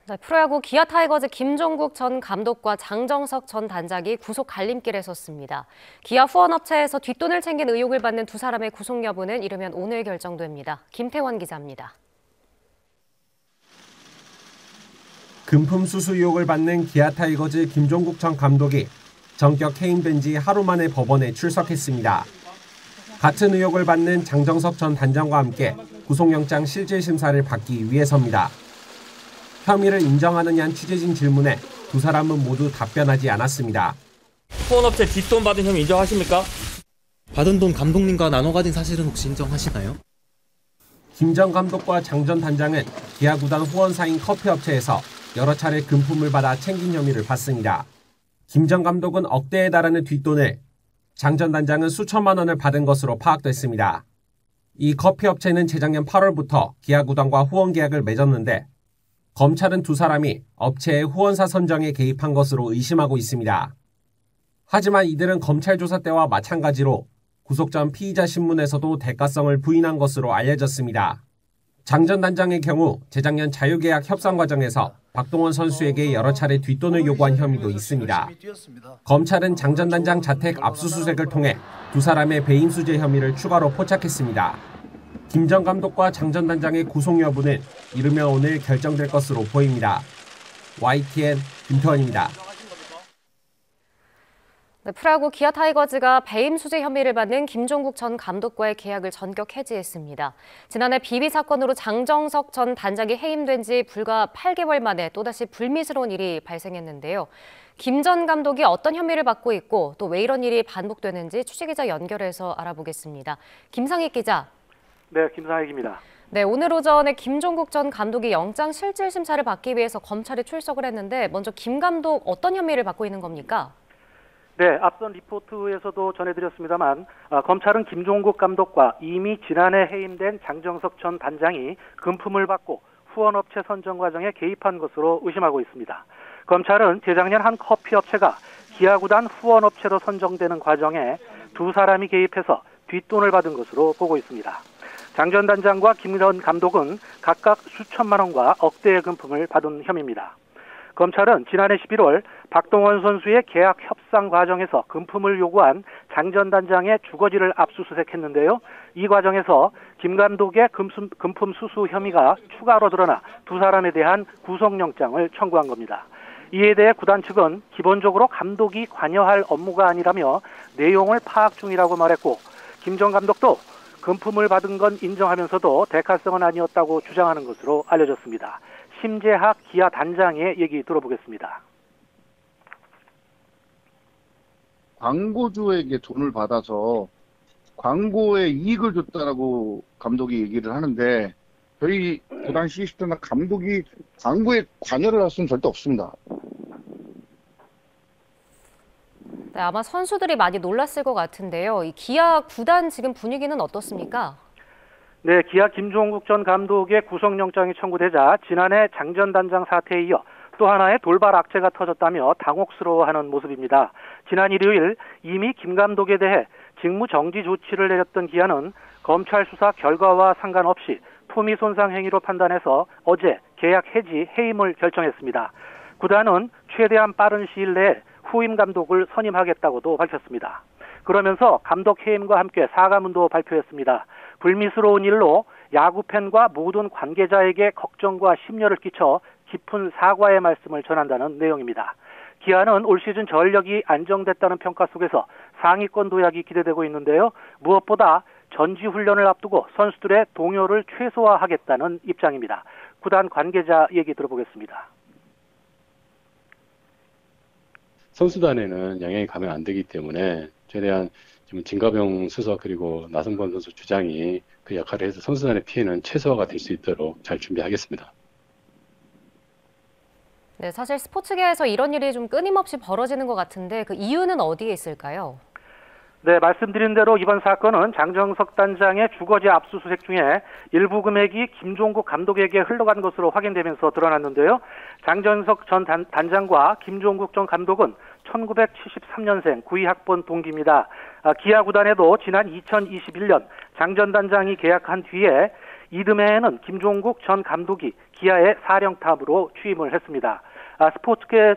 네, 프로야구 기아 타이거즈 김종국 전 감독과 장정석 전 단장이 구속 갈림길에 섰습니다. 기아 후원업체에서 뒷돈을 챙긴 의혹을 받는 두 사람의 구속 여부는 이르면 오늘 결정됩니다. 김태원 기자입니다. 금품 수수 의혹을 받는 기아 타이거즈 김종국 전 감독이 전격 해임된 지 하루 만에 법원에 출석했습니다. 같은 의혹을 받는 장정석 전 단장과 함께 구속영장 실질심사를 받기 위해서입니다. 혐의를 인정하느냐는 취재진 질문에 두 사람은 모두 답변하지 않았습니다. 후원업체 뒷돈 받은 혐의 인정하십니까? 받은 돈 감독님과 나눠 가진 사실은 혹시 인정하시나요? 김 전 감독과 장 전 단장은 기아 구단 후원사인 커피업체에서 여러 차례 금품을 받아 챙긴 혐의를 받습니다. 김 전 감독은 억대에 달하는 뒷돈을, 장 전 단장은 수천만 원을 받은 것으로 파악됐습니다. 이 커피업체는 재작년 8월부터 기아 구단과 후원 계약을 맺었는데 검찰은 두 사람이 업체의 후원사 선정에 개입한 것으로 의심하고 있습니다. 하지만 이들은 검찰 조사 때와 마찬가지로 구속 전 피의자 신문에서도 대가성을 부인한 것으로 알려졌습니다. 장 전 단장의 경우 재작년 자유계약 협상 과정에서 박동원 선수에게 여러 차례 뒷돈을 요구한 혐의도 있습니다. 검찰은 장 전 단장 자택 압수수색을 통해 두 사람의 배임수재 혐의를 추가로 포착했습니다. 김 전 감독과 장 전 단장의 구속 여부는 이르면 오늘 결정될 것으로 보입니다. YTN 김태원입니다. 네, 프로야구 기아 타이거즈가 배임 수재 혐의를 받는 김종국 전 감독과의 계약을 전격 해지했습니다. 지난해 비비 사건으로 장정석 전 단장이 해임된 지 불과 8개월 만에 또다시 불미스러운 일이 발생했는데요. 김 전 감독이 어떤 혐의를 받고 있고 또 왜 이런 일이 반복되는지 취재기자 연결해서 알아보겠습니다. 김상익 기자. 네, 김상익입니다. 네, 오늘 오전에 김종국 전 감독이 영장 실질 심사를 받기 위해서 검찰에 출석을 했는데 먼저 김 감독 어떤 혐의를 받고 있는 겁니까? 네, 앞선 리포트에서도 전해드렸습니다만 검찰은 김종국 감독과 이미 지난해 해임된 장정석 전 단장이 금품을 받고 후원업체 선정 과정에 개입한 것으로 의심하고 있습니다. 검찰은 재작년 한 커피업체가 기아구단 후원업체로 선정되는 과정에 두 사람이 개입해서 뒷돈을 받은 것으로 보고 있습니다. 장 전 단장과 김 전 감독은 각각 수천만 원과 억대의 금품을 받은 혐의입니다. 검찰은 지난해 11월 박동원 선수의 계약 협상 과정에서 금품을 요구한 장 전 단장의 주거지를 압수수색했는데요. 이 과정에서 김 감독의 금품 수수 혐의가 추가로 드러나 두 사람에 대한 구속영장을 청구한 겁니다. 이에 대해 구단 측은 기본적으로 감독이 관여할 업무가 아니라며 내용을 파악 중이라고 말했고 김 전 감독도 금품을 받은 건 인정하면서도 대가성은 아니었다고 주장하는 것으로 알려졌습니다. 심재학 기아 단장의 얘기 들어보겠습니다. 광고주에게 돈을 받아서 광고에 이익을 줬다라고 감독이 얘기를 하는데 저희 그 당시 시점에 감독이 광고에 관여를 할 수는 절대 없습니다. 네, 아마 선수들이 많이 놀랐을 것 같은데요. 이 기아 구단 지금 분위기는 어떻습니까? 네, 기아 김종국 전 감독의 구속영장이 청구되자 지난해 장 전 단장 사태에 이어 또 하나의 돌발 악재가 터졌다며 당혹스러워하는 모습입니다. 지난 일요일 이미 김 감독에 대해 직무 정지 조치를 내렸던 기아는 검찰 수사 결과와 상관없이 품위 손상 행위로 판단해서 어제 계약 해지 해임을 결정했습니다. 구단은 최대한 빠른 시일 내에 후임 감독을 선임하겠다고도 밝혔습니다. 그러면서 감독 해임과 함께 사과문도 발표했습니다. 불미스러운 일로 야구팬과 모든 관계자에게 걱정과 심려를 끼쳐 깊은 사과의 말씀을 전한다는 내용입니다. 기아는 올 시즌 전력이 안정됐다는 평가 속에서 상위권 도약이 기대되고 있는데요. 무엇보다 전지훈련을 앞두고 선수들의 동요를 최소화하겠다는 입장입니다. 구단 관계자 얘기 들어보겠습니다. 선수단에는 영향이 가면 안 되기 때문에 최대한 지금 진가병 수석 그리고 나성범 선수 주장이 그 역할을 해서 선수단의 피해는 최소화가 될 수 있도록 잘 준비하겠습니다. 네, 사실 스포츠계에서 이런 일이 좀 끊임없이 벌어지는 것 같은데 그 이유는 어디에 있을까요? 네, 말씀드린 대로 이번 사건은 장정석 단장의 주거지 압수수색 중에 일부 금액이 김종국 감독에게 흘러간 것으로 확인되면서 드러났는데요. 장정석 전 단장과 김종국 전 감독은 1973년생 92학번 동기입니다. 기아 구단에도 지난 2021년 장 전 단장이 계약한 뒤에 이듬해에는 김종국 전 감독이 기아의 사령탑으로 취임을 했습니다. 스포츠계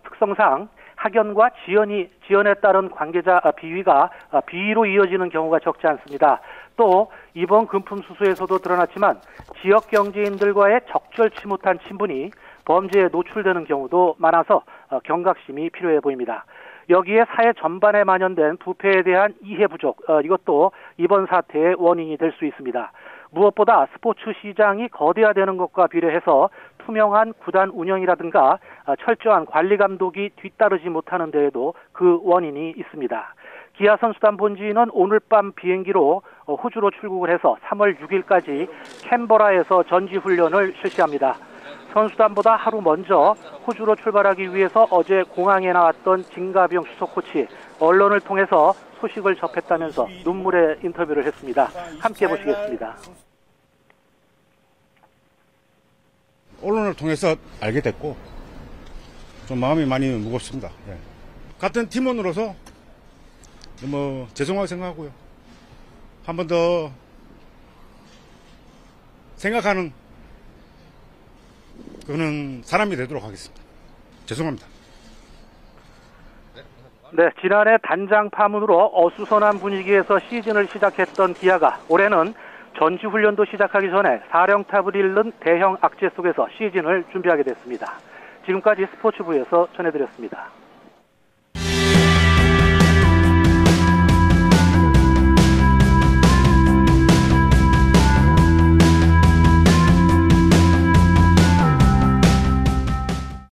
특성상 학연과 지연에 따른 관계자 비위가 비위로 이어지는 경우가 적지 않습니다. 또 이번 금품 수수에서도 드러났지만 지역 경제인들과의 적절치 못한 친분이 범죄에 노출되는 경우도 많아서 경각심이 필요해 보입니다. 여기에 사회 전반에 만연된 부패에 대한 이해 부족, 이것도 이번 사태의 원인이 될 수 있습니다. 무엇보다 스포츠 시장이 거대화되는 것과 비례해서 투명한 구단 운영이라든가 철저한 관리 감독이 뒤따르지 못하는 데에도 그 원인이 있습니다. 기아 선수단 본지는 오늘 밤 비행기로 호주로 출국을 해서 3월 6일까지 캔버라에서 전지훈련을 실시합니다. 선수단보다 하루 먼저 호주로 출발하기 위해서 어제 공항에 나왔던 진가병 수석 코치 언론을 통해서 소식을 접했다면서 눈물의 인터뷰를 했습니다. 함께 보시겠습니다. 언론을 통해서 알게 됐고 좀 마음이 많이 무겁습니다. 예. 같은 팀원으로서 죄송하게 생각하고요. 한 번 더 생각하는 그는 사람이 되도록 하겠습니다. 죄송합니다. 네, 지난해 단장 파문으로 어수선한 분위기에서 시즌을 시작했던 기아가 올해는 전지훈련도 시작하기 전에 사령탑을 잃는 대형 악재 속에서 시즌을 준비하게 됐습니다. 지금까지 스포츠부에서 전해드렸습니다.